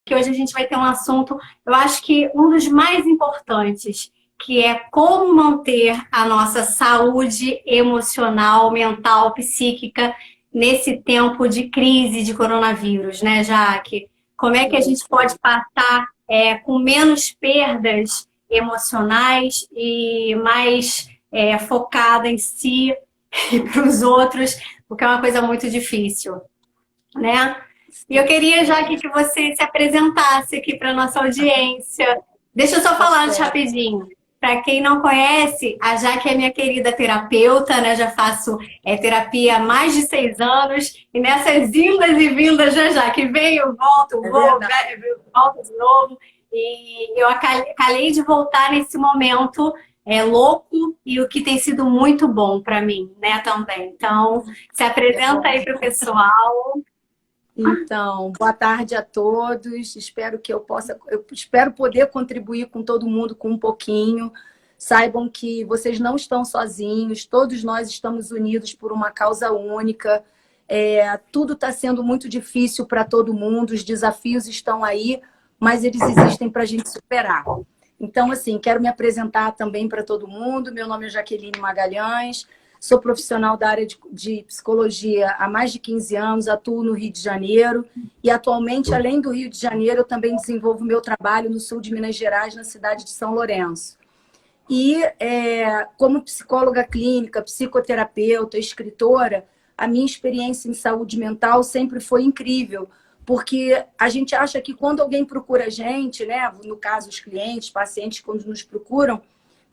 que hoje a gente vai ter um assunto, eu acho que um dos mais importantes, que é como manter a nossa saúde emocional, mental, psíquica nesse tempo de crise de coronavírus, né, Jaque? Como é que a gente pode passar com menos perdas emocionais e mais focada em si e para os outros, porque é uma coisa muito difícil, né? E eu queria, Jaque, que você se apresentasse aqui para a nossa audiência. Deixa eu só falar antes rapidinho. Para quem não conhece, a Jaque é minha querida terapeuta, né? Já faço terapia há mais de 6 anos. E nessas indas e vindas, né, Jaque? Venho, volto, vou, volto de novo. E eu acalhei de voltar nesse momento louco e o que tem sido muito bom para mim, né, também. Então, se apresenta aí para o pessoal. Então, boa tarde a todos. Eu espero poder contribuir com todo mundo com um pouquinho. Saibam que vocês não estão sozinhos, todos nós estamos unidos por uma causa única. Tudo está sendo muito difícil para todo mundo, os desafios estão aí, mas eles existem para a gente superar. Então, assim, quero me apresentar também para todo mundo. Meu nome é Jaqueline Magalhães. Sou profissional da área de psicologia há mais de 15 anos, atuo no Rio de Janeiro e atualmente, além do Rio de Janeiro, eu também desenvolvo meu trabalho no sul de Minas Gerais, na cidade de São Lourenço. E como psicóloga clínica, psicoterapeuta, escritora, a minha experiência em saúde mental sempre foi incrível, porque a gente acha que quando alguém procura a gente, né, no caso os clientes, pacientes, quando nos procuram,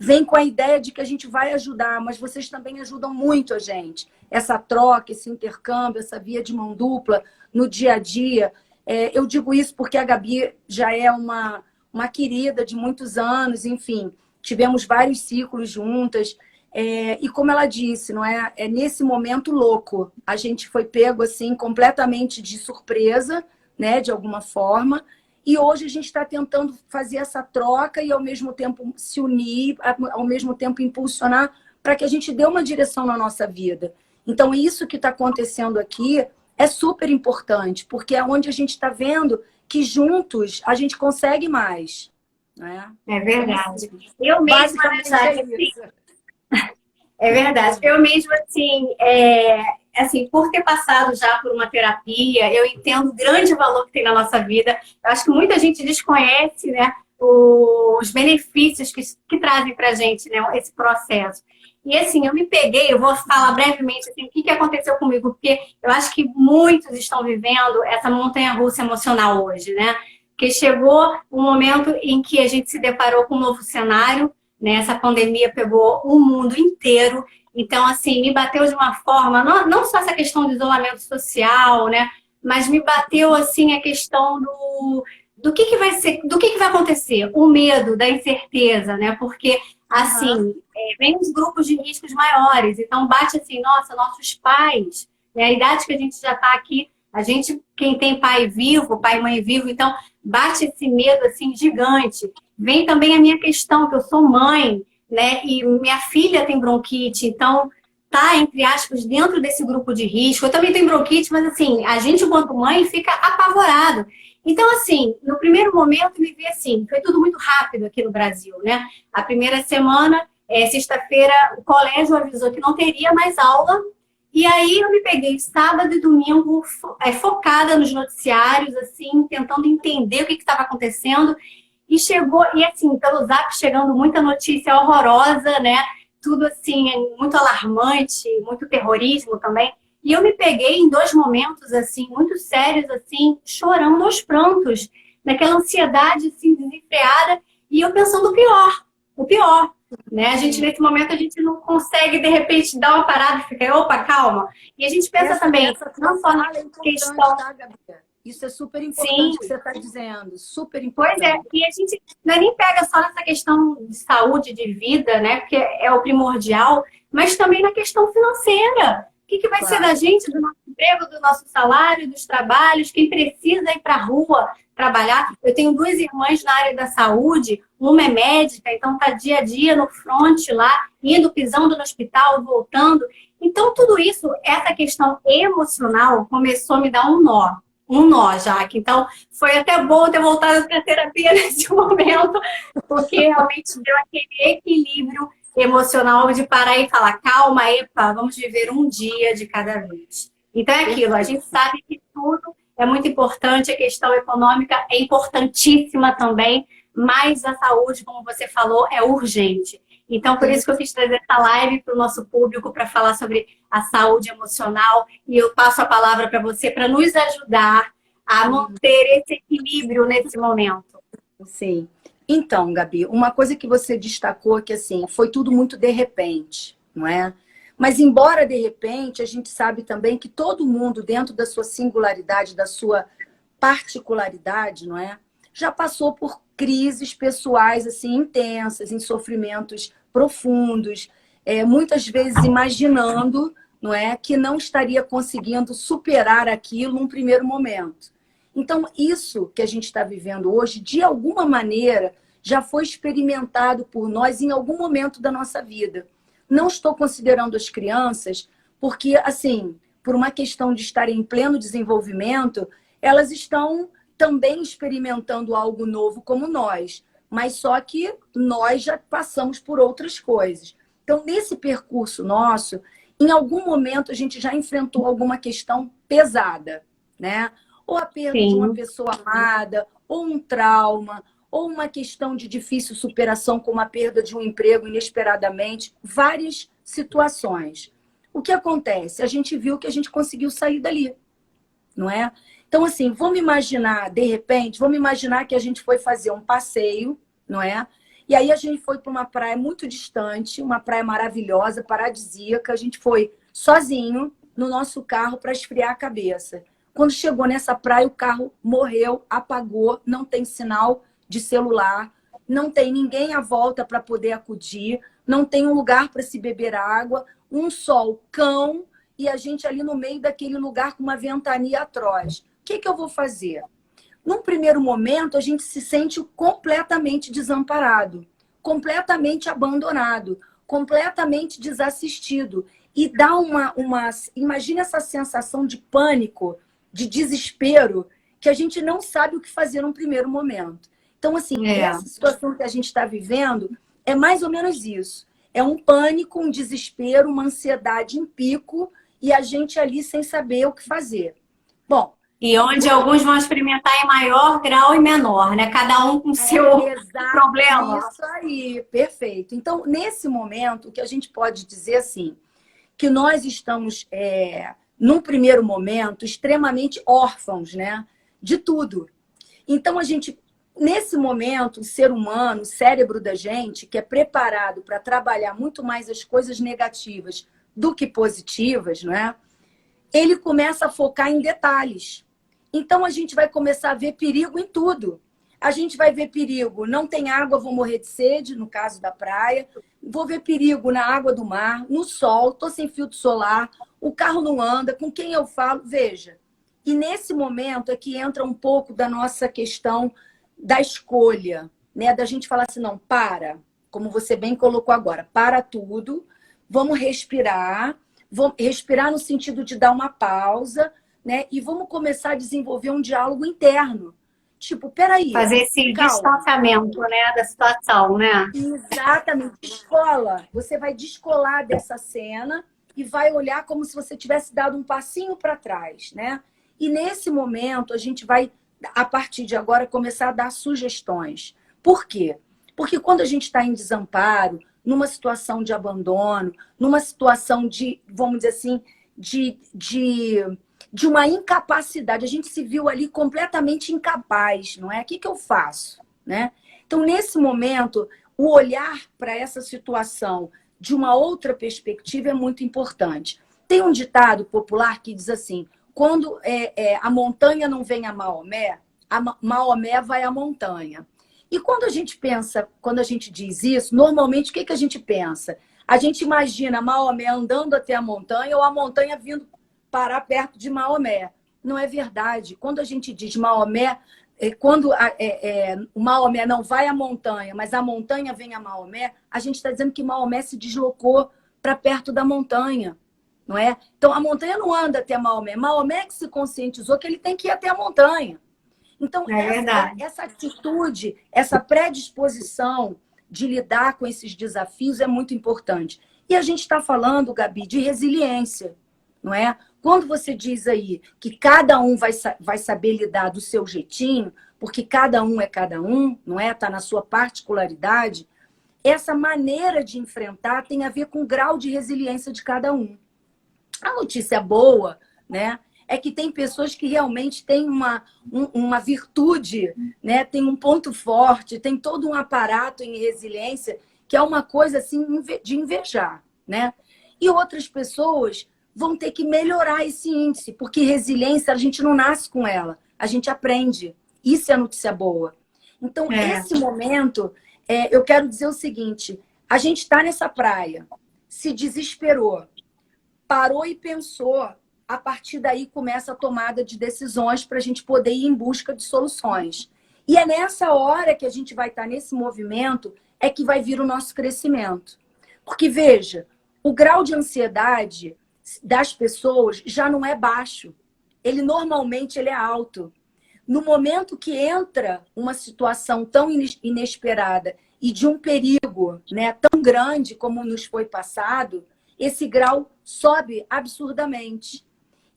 vem com a ideia de que a gente vai ajudar, mas vocês também ajudam muito a gente. Essa troca, esse intercâmbio, essa via de mão dupla no dia a dia. Eu digo isso porque a Gabi já é uma querida de muitos anos, enfim, tivemos vários ciclos juntas. E como ela disse, não é? Nesse momento louco, a gente foi pego assim completamente de surpresa, né, de alguma forma. E hoje a gente está tentando fazer essa troca e, ao mesmo tempo, se unir, ao mesmo tempo, impulsionar para que a gente dê uma direção na nossa vida. Então, isso que está acontecendo aqui é super importante, porque é onde a gente está vendo que juntos a gente consegue mais. Né? É verdade. Eu mesma, né, Jaque? É verdade. Eu mesma, assim, por ter passado já por uma terapia, eu entendo o grande valor que tem na nossa vida. Eu acho que muita gente desconhece, né, os benefícios que trazem pra gente, né, esse processo. E assim, eu me peguei, eu vou falar brevemente assim, o que aconteceu comigo, porque eu acho que muitos estão vivendo essa montanha-russa emocional hoje, né? Porque chegou um momento em que a gente se deparou com um novo cenário, né? Essa pandemia pegou o mundo inteiro. Então, assim, me bateu de uma forma, não só essa questão do isolamento social, né? Mas me bateu, assim, a questão do que vai ser, do que vai acontecer, o medo, da incerteza, né? Porque, assim, vem os grupos de riscos maiores. Então, bate assim, nossa, nossos pais, né? A idade que a gente já está aqui, a gente, quem tem pai vivo, pai e mãe vivo, então, bate esse medo, assim, gigante. Vem também a minha questão, que eu sou mãe, né? E minha filha tem bronquite, então tá, entre aspas, dentro desse grupo de risco. Eu também tenho bronquite, mas assim, a gente, enquanto mãe, fica apavorado. Então, assim, no primeiro momento, me vi assim, foi tudo muito rápido aqui no Brasil, né? A primeira semana, sexta-feira, o colégio avisou que não teria mais aula. E aí eu me peguei sábado e domingo focada nos noticiários, assim, tentando entender o que estava acontecendo. E chegou, e assim, pelo Zap chegando muita notícia horrorosa, né? Tudo assim, muito alarmante, muito terrorismo também. E eu me peguei em 2 momentos, assim, muito sérios, assim, chorando aos prantos, naquela ansiedade, assim, desenfreada. E eu pensando o pior, né? A gente, nesse momento, a gente não consegue, de repente, dar uma parada e ficar, opa, calma. E a gente pensa também, não só na questão... Isso é super importante. Sim. Que você está dizendo, super importante. Pois é, e a gente nem pega só nessa questão de saúde, de vida, né, porque é o primordial, mas também na questão financeira. O que vai ser da gente, do nosso emprego, do nosso salário, dos trabalhos, quem precisa ir para a rua trabalhar. Eu tenho 2 irmãs na área da saúde, uma é médica, então está dia a dia no front lá, indo, pisando no hospital, voltando. Então, tudo isso, essa questão emocional começou a me dar um nó. um nó, Jaque. Então, foi até bom ter voltado para a terapia nesse momento, porque realmente deu aquele equilíbrio emocional de parar e falar, calma, epa, vamos viver um dia de cada vez. Então é aquilo, a gente sabe que tudo é muito importante, a questão econômica é importantíssima também, mas a saúde, como você falou, é urgente. Então, por isso que eu quis trazer essa live para o nosso público para falar sobre a saúde emocional. E eu passo a palavra para você para nos ajudar a manter esse equilíbrio nesse momento. Sim. Então, Gabi, uma coisa que você destacou que assim, foi tudo muito de repente, não é? Mas embora de repente, a gente sabe também que todo mundo, dentro da sua singularidade, da sua particularidade, não é? Já passou por crises pessoais assim intensas, em sofrimentos profundos, muitas vezes imaginando, não é, que não estaria conseguindo superar aquilo num primeiro momento. Então, isso que a gente está vivendo hoje, de alguma maneira, já foi experimentado por nós em algum momento da nossa vida. Não estou considerando as crianças, porque, assim, por uma questão de estar em pleno desenvolvimento, elas estão também experimentando algo novo como nós, mas só que nós já passamos por outras coisas. Então, nesse percurso nosso, em algum momento a gente já enfrentou alguma questão pesada, né? Ou a perda de uma pessoa amada, ou um trauma, ou uma questão de difícil superação, como a perda de um emprego inesperadamente, várias situações. O que acontece? A gente viu que a gente conseguiu sair dali, não é? Então, assim, vamos imaginar, de repente, vamos imaginar que a gente foi fazer um passeio, não é? E aí a gente foi para uma praia muito distante, uma praia maravilhosa, paradisíaca. A gente foi sozinho no nosso carro para esfriar a cabeça. Quando chegou nessa praia, o carro morreu, apagou, não tem sinal de celular, não tem ninguém à volta para poder acudir, não tem um lugar para se beber água, um sol cão e a gente ali no meio daquele lugar com uma ventania atroz. O que eu vou fazer? Num primeiro momento, a gente se sente completamente desamparado, completamente abandonado, completamente desassistido. E dá imagina essa sensação de pânico, de desespero, que a gente não sabe o que fazer num primeiro momento. Então, assim, essa situação que a gente está vivendo é mais ou menos isso. É um pânico, um desespero, uma ansiedade em pico e a gente ali sem saber o que fazer. Bom, e onde alguns vão experimentar em maior grau e menor, né? Cada um com o seu problema. Isso aí, perfeito. Então, nesse momento, o que a gente pode dizer assim, que nós estamos, num primeiro momento, extremamente órfãos, né? De tudo. Então, a gente, nesse momento, o ser humano, o cérebro da gente, que é preparado para trabalhar muito mais as coisas negativas do que positivas, não é? Ele começa a focar em detalhes. Então, a gente vai começar a ver perigo em tudo. A gente vai ver perigo, não tem água, vou morrer de sede, no caso da praia. Vou ver perigo na água do mar, no sol, estou sem filtro solar, o carro não anda, com quem eu falo? Veja. E nesse momento é que entra um pouco da nossa questão da escolha, né? Da gente falar assim, não, para, como você bem colocou agora, para tudo, vamos respirar no sentido de dar uma pausa, né? E vamos começar a desenvolver um diálogo interno. Tipo, peraí. Fazer esse distanciamento, né, da situação, né? Exatamente. Escola. Você vai descolar dessa cena e vai olhar como se você tivesse dado um passinho para trás, né? E nesse momento, a gente vai, a partir de agora, começar a dar sugestões. Por quê? Porque quando a gente está em desamparo, numa situação de abandono, numa situação de, vamos dizer assim, de uma incapacidade. A gente se viu ali completamente incapaz, não é? O que eu faço? Né? Então, nesse momento, o olhar para essa situação de uma outra perspectiva é muito importante. Tem um ditado popular que diz assim, quando a montanha não vem a Maomé vai à montanha. E quando a gente pensa, quando a gente diz isso, normalmente o que a gente pensa? A gente imagina Maomé andando até a montanha ou a montanha vindo parar perto de Maomé. Não é verdade. Quando a gente diz Maomé, quando o Maomé não vai à montanha, mas a montanha vem a Maomé, a gente está dizendo que Maomé se deslocou para perto da montanha. não é? Então, a montanha não anda até Maomé. Maomé que se conscientizou que ele tem que ir até a montanha. Então, essa atitude, essa predisposição de lidar com esses desafios é muito importante. E a gente está falando, Gabi, de resiliência, não é? Quando você diz aí que cada um vai saber lidar do seu jeitinho, porque cada um é cada um, não é? Está na sua particularidade, essa maneira de enfrentar tem a ver com o grau de resiliência de cada um. A notícia boa, né, é que tem pessoas que realmente têm uma virtude, né, tem um ponto forte, tem todo um aparato em resiliência, que é uma coisa assim de invejar, né? E outras pessoas vão ter que melhorar esse índice, porque resiliência a gente não nasce com ela, a gente aprende. Isso é a notícia boa. Então, esse momento, eu quero dizer o seguinte, a gente está nessa praia, se desesperou, parou e pensou, a partir daí começa a tomada de decisões para a gente poder ir em busca de soluções. E é nessa hora que a gente vai estar nesse movimento é que vai vir o nosso crescimento. Porque, veja, o grau de ansiedade das pessoas já não é baixo. Normalmente ele é alto. No momento que entra uma situação tão inesperada e de um perigo, né, tão grande como nos foi passado, esse grau sobe absurdamente.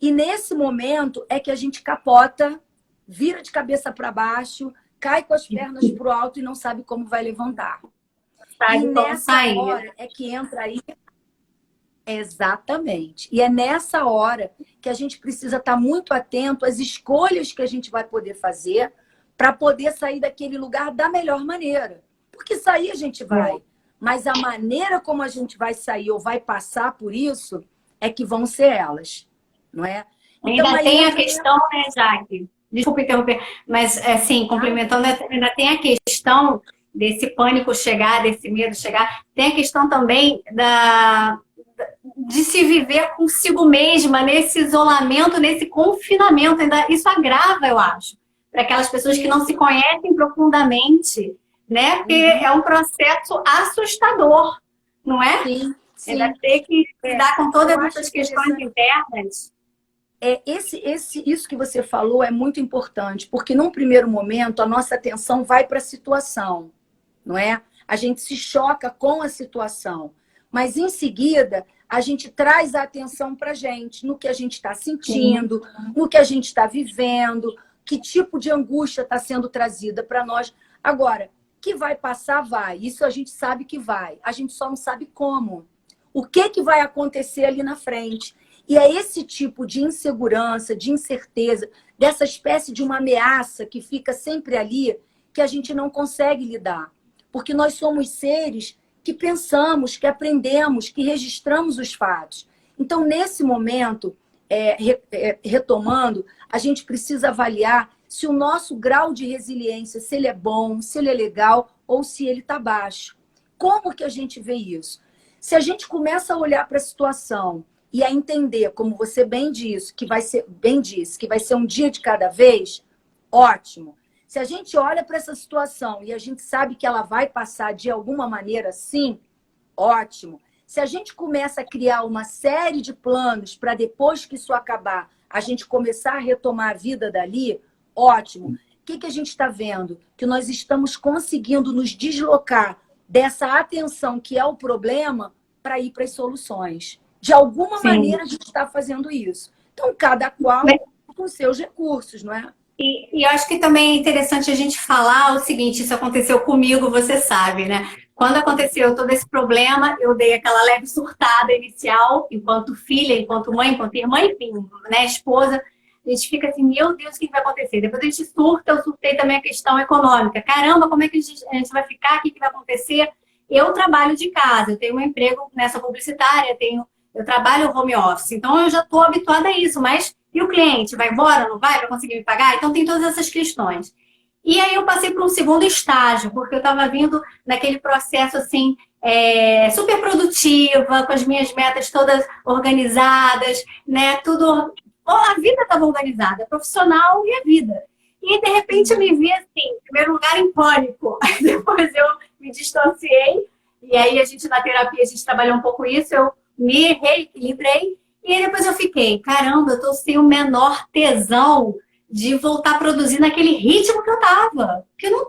E nesse momento é que a gente capota, vira de cabeça para baixo, cai com as pernas para o alto e não sabe como vai levantar. E nessa hora é que entra aí... Exatamente. E é nessa hora que a gente precisa estar muito atento às escolhas que a gente vai poder fazer para poder sair daquele lugar da melhor maneira. Porque sair a gente vai, mas a maneira como a gente vai sair ou vai passar por isso é que vão ser elas, não é? Então, ainda tem a questão, né, Jaque? Desculpa interromper, mas, assim, complementando, ainda tem a questão desse pânico chegar, desse medo chegar, tem a questão também de se viver consigo mesma nesse isolamento, nesse confinamento. Isso agrava, eu acho, para aquelas pessoas que não se conhecem profundamente, né? Porque é um processo assustador, não é? Sim, sim. Ainda ter que lidar com todas essas questões internas. Isso que você falou é muito importante, porque num primeiro momento a nossa atenção vai para a situação, não é? A gente se choca com a situação, mas em seguida a gente traz a atenção para a gente, no que a gente está sentindo, no que a gente está vivendo, que tipo de angústia está sendo trazida para nós. Agora, que vai passar, vai. Isso a gente sabe que vai. A gente só não sabe como. O que vai acontecer ali na frente. E é esse tipo de insegurança, de incerteza, dessa espécie de uma ameaça que fica sempre ali, que a gente não consegue lidar. Porque nós somos seres que pensamos, que aprendemos, que registramos os fatos. Então, nesse momento, retomando, a gente precisa avaliar se o nosso grau de resiliência, se ele é bom, se ele é legal ou se ele está baixo. Como que a gente vê isso? Se a gente começa a olhar para a situação e a entender, como você bem disse, que vai ser um dia de cada vez, ótimo. Se a gente olha para essa situação e a gente sabe que ela vai passar de alguma maneira, sim, ótimo. Se a gente começa a criar uma série de planos para depois que isso acabar, a gente começar a retomar a vida dali, ótimo. O que a gente está vendo? Que nós estamos conseguindo nos deslocar dessa atenção que é o problema para ir para as soluções. De alguma maneira a gente está fazendo isso. Então, cada qual com seus recursos, não é? E eu acho que também é interessante a gente falar o seguinte, isso aconteceu comigo, você sabe, né? Quando aconteceu todo esse problema, eu dei aquela leve surtada inicial, enquanto filha, enquanto mãe, enquanto irmã, enfim, né, esposa. A gente fica assim, meu Deus, o que vai acontecer? Depois a gente surta, eu surtei também a questão econômica. Caramba, como é que a gente vai ficar? O que vai acontecer? Eu trabalho de casa, eu tenho um emprego nessa publicitária, eu trabalho home office, então eu já estou habituada a isso, mas e o cliente? Vai embora, não vai? Vai conseguir me pagar? Então tem todas essas questões. E aí eu passei por um segundo estágio, porque eu estava vindo naquele processo assim, super produtiva, com as minhas metas todas organizadas, né? Tudo. A vida estava organizada, a profissional e a vida. E de repente eu me vi assim, em primeiro lugar em pânico. Depois eu me distanciei, e aí a gente na terapia a gente trabalhou um pouco isso, eu me reequilibrei. E aí depois eu fiquei, caramba, eu tô sem o menor tesão de voltar a produzir naquele ritmo que eu tava. Porque eu não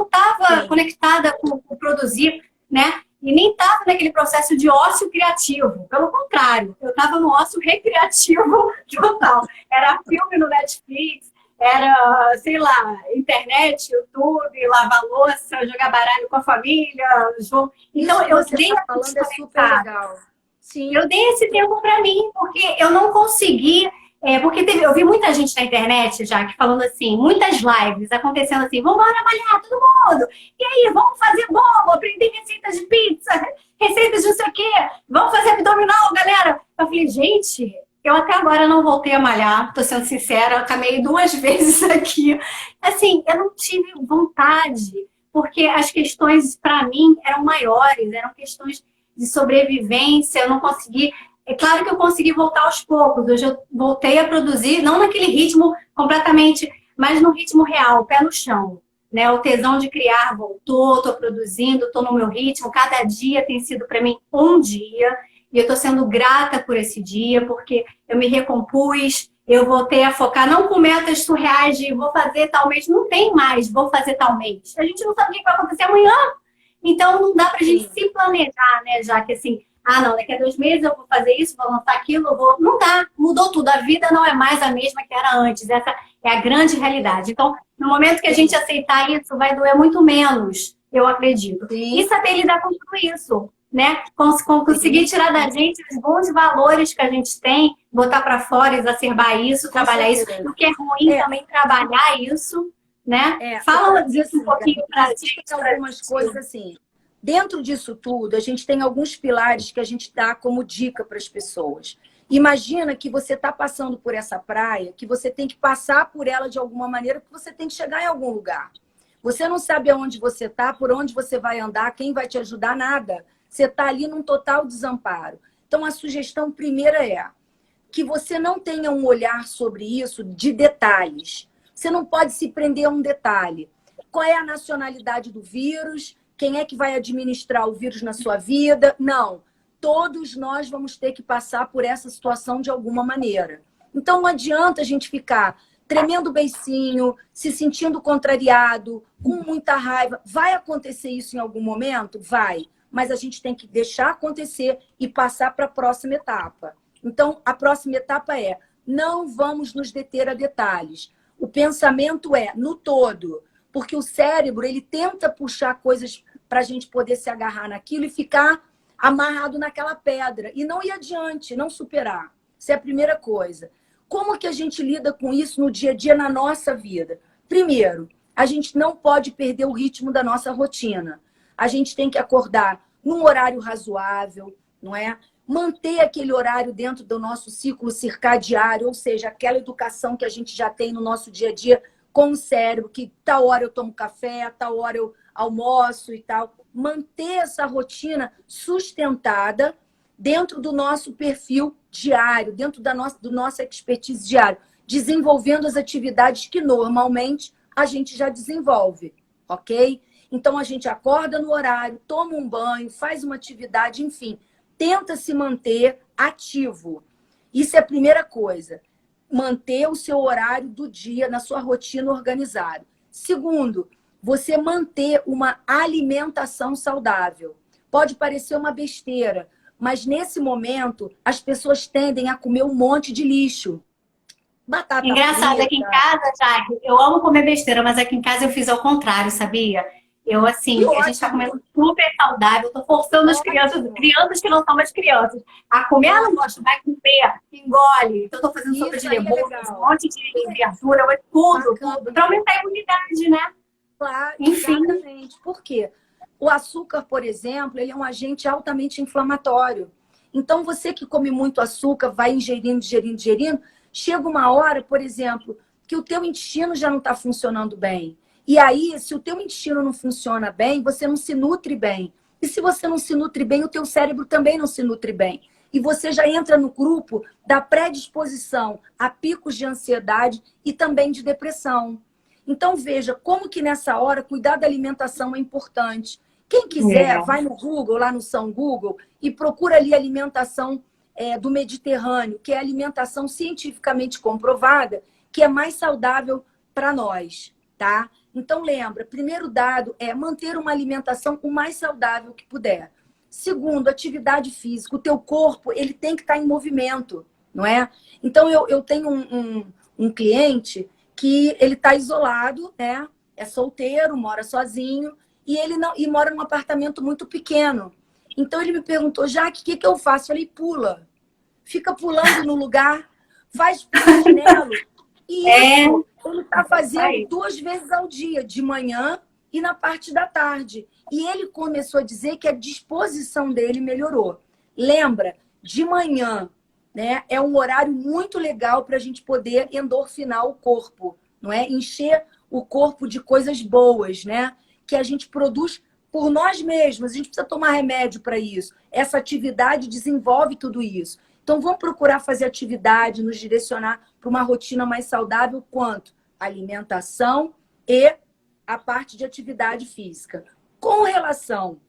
tava Sim. conectada com o produzir, né? E nem tava naquele processo de ócio criativo. Pelo contrário, eu tava no ócio recreativo total. Era filme no Netflix, era, sei lá, internet, YouTube, lavar louça, jogar baralho com a família, jogo. Então, Isso que eu você dei está a falando é super desconectar. legal. Sim, Eu dei esse tempo para mim, porque eu não consegui. Porque eu vi muita gente na internet já que falando assim, muitas lives acontecendo assim, vamos embora malhar todo mundo. E aí, vamos fazer bolo, aprender receitas de pizza, receitas de não sei o quê, vamos fazer abdominal, galera. Eu falei, gente, eu até agora não voltei a malhar, tô sendo sincera, eu acamei 2 vezes aqui. Assim, eu não tive vontade, porque as questões para mim eram maiores, eram questões de sobrevivência, eu não consegui. É claro que eu consegui voltar aos poucos. Hoje eu voltei a produzir, não naquele ritmo completamente, mas no ritmo real, pé no chão. Né? O tesão de criar voltou, estou produzindo, estou no meu ritmo. Cada dia tem sido para mim um dia. E eu estou sendo grata por esse dia, porque eu me recompus, eu voltei a focar, não com metas surreais de vou fazer tal mês, não tem mais, vou fazer tal mês. A gente não sabe o que vai acontecer amanhã. Então, não dá para a gente sim. se planejar, né? Já que assim, não, daqui a 2 meses eu vou fazer isso, vou lançar aquilo, eu vou. Não dá, mudou tudo. A vida não é mais a mesma que era antes. Essa é a grande realidade. Então, no momento que a gente Sim, aceitar isso, vai doer muito menos, eu acredito. E sim, saber lidar com tudo isso, né? Conseguir sim, tirar da gente os bons valores que a gente tem, botar para fora, exacerbar isso, com trabalhar isso. certeza. O que é ruim É, também trabalhar isso, né? eu Fala quero dizer disso um assim, Gabi, pouquinho para a existem gente, para algumas coisas assim. Dentro disso tudo, a gente tem alguns pilares que a gente dá como dica para as pessoas. Imagina que você está passando por essa praia, que você tem que passar por ela de alguma maneira, que você tem que chegar em algum lugar. Você não sabe aonde você está, por onde você vai andar, quem vai te ajudar, nada. Você está ali num total desamparo. Então, a sugestão primeira é que você não tenha um olhar sobre isso de detalhes. Você não pode se prender a um detalhe. Qual é a nacionalidade do vírus? Quem é que vai administrar o vírus na sua vida? Não. Todos nós vamos ter que passar por essa situação de alguma maneira. Então não adianta a gente ficar tremendo o beicinho, se sentindo contrariado, com muita raiva. Vai acontecer isso em algum momento? Vai. Mas a gente tem que deixar acontecer e passar para a próxima etapa. Então, a próxima etapa é: não vamos nos deter a detalhes. O pensamento é no todo, porque o cérebro ele tenta puxar coisas para a gente poder se agarrar naquilo e ficar amarrado naquela pedra e não ir adiante, não superar. Isso é a primeira coisa. Como que a gente lida com isso no dia a dia na nossa vida? Primeiro, a gente não pode perder o ritmo da nossa rotina. A gente tem que acordar num horário razoável, não é? Manter aquele horário dentro do nosso ciclo circadiário, ou seja, aquela educação que a gente já tem no nosso dia a dia com o cérebro, que tal hora eu tomo café, tal hora eu almoço e tal. Manter essa rotina sustentada dentro do nosso perfil diário, dentro do nosso expertise diário, desenvolvendo as atividades que normalmente a gente já desenvolve, ok? Então a gente acorda no horário, toma um banho, faz uma atividade, enfim, tenta se manter ativo. Isso é a primeira coisa. Manter o seu horário do dia na sua rotina organizada. Segundo, você manter uma alimentação saudável. Pode parecer uma besteira, mas nesse momento as pessoas tendem a comer um monte de lixo. Batata Engraçado, aqui em frita. casa, Jaque, eu amo comer besteira, mas aqui em casa eu fiz ao contrário, sabia? Eu, Que assim, a gente tá ótimo! comendo super saudável, tô forçando as crianças, Ótimo! crianças que não são mais crianças, a comer, ela não Ótimo! gosta, vai comer, engole. Então, tô fazendo sopa de Isso aí é legumes, um legal. monte de verdura, tudo, tudo, Bacana. pra aumentar a imunidade, né? Claro, Enfim, exatamente. Por quê? O açúcar, por exemplo, ele é um agente altamente inflamatório. Então, você que come muito açúcar, vai ingerindo, ingerindo, ingerindo, chega uma hora, por exemplo, que o teu intestino já não está funcionando bem. E aí, se o teu intestino não funciona bem, você não se nutre bem. E se você não se nutre bem, o teu cérebro também não se nutre bem. E você já entra no grupo da predisposição a picos de ansiedade e também de depressão. Então, veja como que nessa hora cuidar da alimentação é importante. Quem quiser, é. vai no Google, lá no São Google, e procura ali alimentação do Mediterrâneo, que é alimentação cientificamente comprovada, que é mais saudável para nós, tá? Então, lembra, primeiro dado é manter uma alimentação o mais saudável que puder. Segundo, atividade física. O teu corpo, ele tem que estar em movimento, não é? Então, eu tenho um cliente que ele está isolado, né? É solteiro, mora sozinho, e mora num apartamento muito pequeno. Então, ele me perguntou, Jaque, o que eu faço? Eu falei, pula. Fica pulando no lugar, faz polichinelo. E isso ele está fazendo 2 vezes ao dia, de manhã e na parte da tarde. E ele começou a dizer que a disposição dele melhorou. Lembra, de manhã, né, é um horário muito legal para a gente poder endorfinar o corpo, não é? Encher o corpo de coisas boas, né? Que a gente produz por nós mesmos. A gente precisa tomar remédio para isso. Essa atividade desenvolve tudo isso. Então, vamos procurar fazer atividade, nos direcionar para uma rotina mais saudável, quanto alimentação e a parte de atividade física. Com relação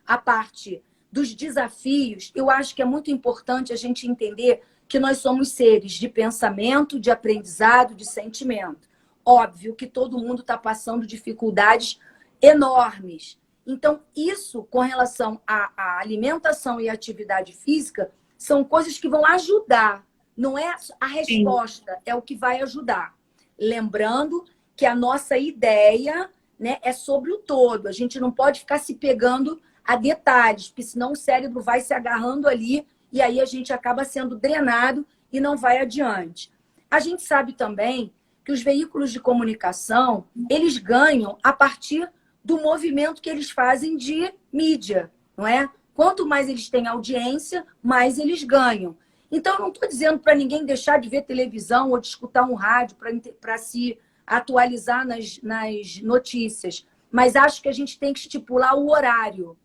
à parte dos desafios, eu acho que é muito importante a gente entender que nós somos seres de pensamento, de aprendizado, de sentimento. Óbvio que todo mundo está passando dificuldades enormes. Então, isso, com relação à alimentação e à atividade física, são coisas que vão ajudar. Não é a resposta, é o que vai ajudar. Lembrando que a nossa ideia, né, é sobre o todo. A gente não pode ficar se pegando a detalhes, porque senão o cérebro vai se agarrando ali e aí a gente acaba sendo drenado e não vai adiante. A gente sabe também que os veículos de comunicação, eles ganham a partir do movimento que eles fazem de mídia, não é? Quanto mais eles têm audiência, mais eles ganham. Então, eu não estou dizendo para ninguém deixar de ver televisão ou de escutar um rádio para se atualizar nas notícias, mas acho que a gente tem que estipular o horário.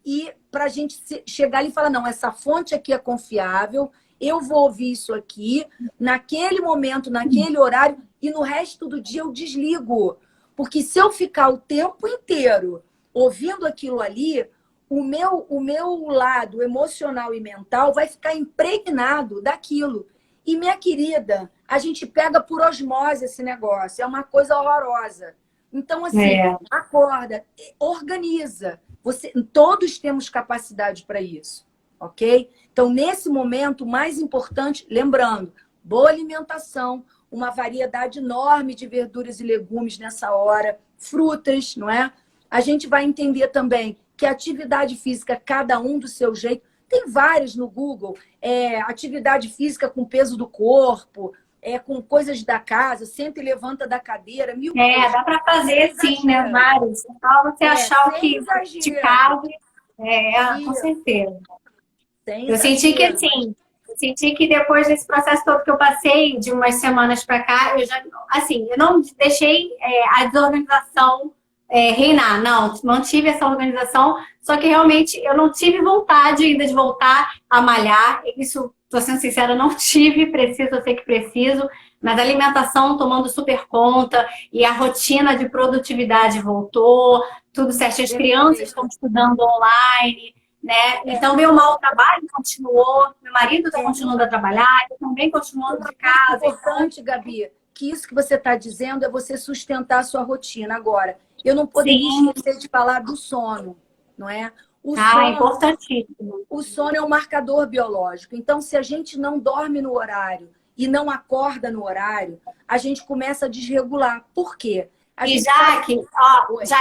E para a gente chegar ali e falar, não, essa fonte aqui é confiável, eu vou ouvir isso aqui, naquele momento, naquele horário, e no resto do dia eu desligo. Porque se eu ficar o tempo inteiro ouvindo aquilo ali, o meu lado emocional e mental vai ficar impregnado daquilo. E, minha querida, a gente pega por osmose esse negócio. É uma coisa horrorosa. Então, assim, acorda, organiza. Todos temos capacidade para isso, ok? Então, nesse momento, o mais importante, lembrando, boa alimentação, uma variedade enorme de verduras e legumes nessa hora, frutas, não é? A gente vai entender também que a atividade física, cada um do seu jeito, tem várias no Google, atividade física com peso do corpo, com coisas da casa, senta e levanta da cadeira, mil coisas. Dá para fazer sim, né? Vários. Então, você achar o que te cabe, com certeza. Eu senti que assim, depois desse processo todo que eu passei, de umas semanas para cá, eu não deixei a desorganização reinar, não, mantive essa organização, só que realmente eu não tive vontade ainda de voltar a malhar, isso, tô sendo sincera, não tive, eu sei que preciso, mas a alimentação tomando super conta e a rotina de produtividade voltou, tudo certo, as crianças estão estudando online, né? Então, meu mau trabalho continuou, meu marido está continuando a trabalhar, eu também continuando de casa. É importante, Gabi, que isso que você está dizendo é você sustentar a sua rotina. Agora, eu não poderia esquecer de falar do sono, não é? É importantíssimo. O sono é um marcador biológico. Então, se a gente não dorme no horário e não acorda no horário, a gente começa a desregular. Por quê? Jaque,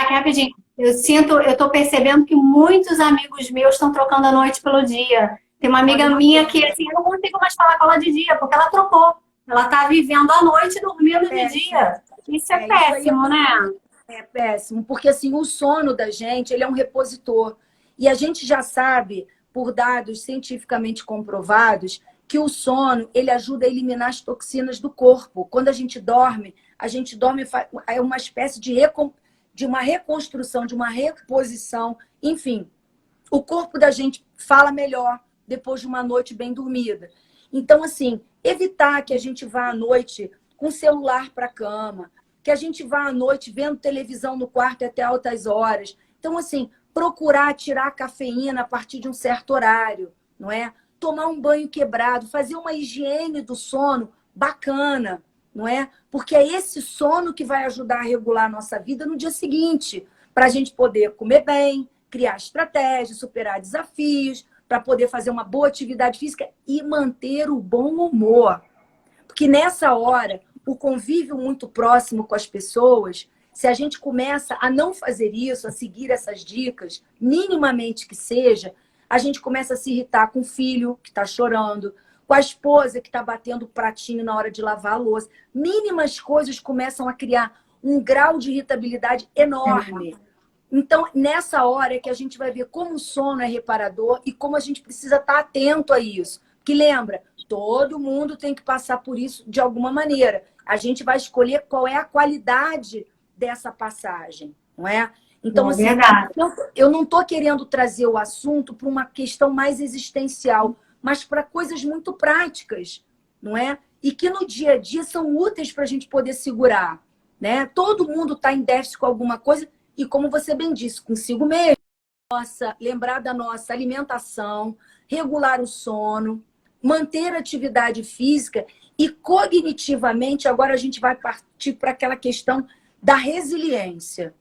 rapidinho. Eu tô percebendo que muitos amigos meus estão trocando a noite pelo dia. Tem uma amiga minha que, assim, eu não consigo mais falar com ela de dia, porque ela trocou. Ela tá vivendo à noite e dormindo de dia. Isso é péssimo, né? É péssimo, porque assim, o sono da gente, ele é um repositor. E a gente já sabe, por dados cientificamente comprovados, que o sono, ele ajuda a eliminar as toxinas do corpo. Quando a gente dorme é uma espécie de uma reconstrução, de uma reposição. Enfim, o corpo da gente fala melhor depois de uma noite bem dormida. Então, assim, evitar que a gente vá à noite com o celular para a cama, que a gente vá à noite vendo televisão no quarto até altas horas. Então, assim, procurar tirar a cafeína a partir de um certo horário, não é? Tomar um banho quebrado, fazer uma higiene do sono bacana, não é? Porque é esse sono que vai ajudar a regular a nossa vida no dia seguinte, para a gente poder comer bem, criar estratégias, superar desafios, para poder fazer uma boa atividade física e manter o bom humor. Porque nessa hora, o convívio muito próximo com as pessoas, se a gente começa a não fazer isso, a seguir essas dicas, minimamente que seja, a gente começa a se irritar com o filho que está chorando, com a esposa que está batendo o pratinho na hora de lavar a louça. Mínimas coisas começam a criar um grau de irritabilidade enorme. Então, nessa hora é que a gente vai ver como o sono é reparador e como a gente precisa estar atento a isso. Que lembra, todo mundo tem que passar por isso de alguma maneira. A gente vai escolher qual é a qualidade dessa passagem, não é? Então, assim, eu não estou querendo trazer o assunto para uma questão mais existencial, mas para coisas muito práticas, não é? E que no dia a dia são úteis para a gente poder segurar, né? Todo mundo está em déficit com alguma coisa e, como você bem disse, consigo mesmo, lembrar da nossa alimentação, regular o sono, manter a atividade física e cognitivamente, agora a gente vai partir para aquela questão da resiliência.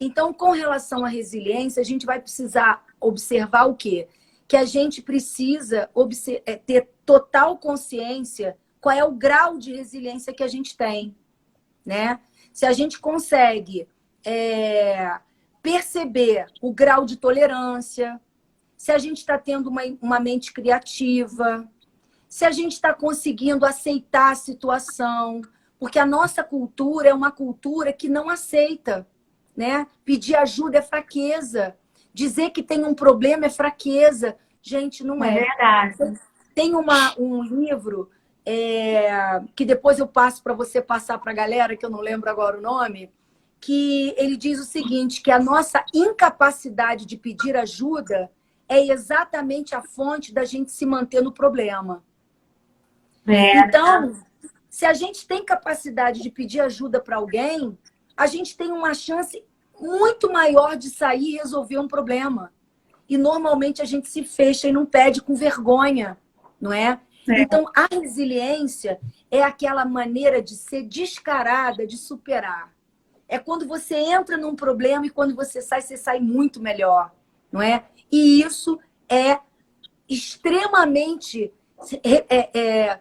Então, com relação à resiliência, a gente vai precisar observar o quê? Que a gente precisa ter total consciência qual é o grau de resiliência que a gente tem, né? Se a gente consegue perceber o grau de tolerância, se a gente está tendo uma mente criativa, se a gente está conseguindo aceitar a situação, porque a nossa cultura é uma cultura que não aceita, né? Pedir ajuda é fraqueza. Dizer que tem um problema é fraqueza. Gente, não é. É verdade. Tem um livro que depois eu passo para você passar para a galera, que eu não lembro agora o nome, que ele diz o seguinte, que a nossa incapacidade de pedir ajuda é exatamente a fonte da gente se manter no problema. Então, se a gente tem capacidade de pedir ajuda para alguém, a gente tem uma chance muito maior de sair e resolver um problema. E normalmente a gente se fecha e não pede com vergonha, não é? Então, a resiliência é aquela maneira de ser descarada, de superar. É quando você entra num problema e quando você sai muito melhor, não é? E isso é extremamente